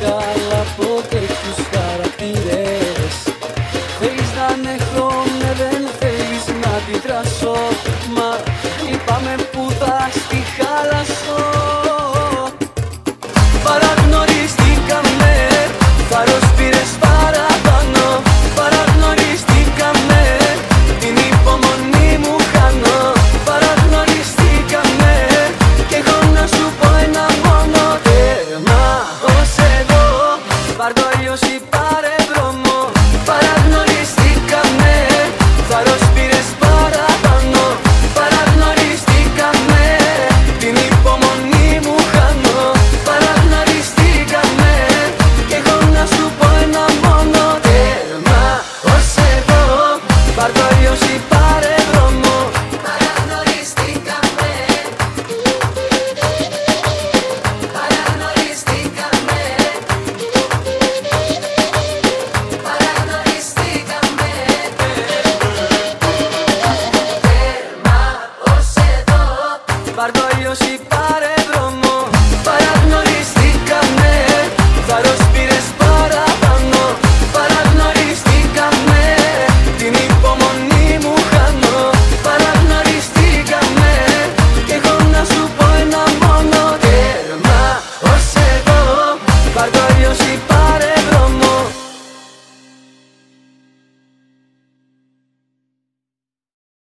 καλά από τέτοιους χαρακτήρες. Θέλεις να ανεχθώ, ναι δεν θέλεις να αντιδράσω, μα λυπάμαι που θα στη χάλασω. Παραγνωριστήκαμε, θάρρος πήρες παραπάνω. Παραγνωριστήκαμε, την υπομονή μου χάνω. Παραγνωριστήκαμε, κι εγώ να σου πω ένα μόνο τέρμα. Ως εδώ, πάρ' το αλλιώς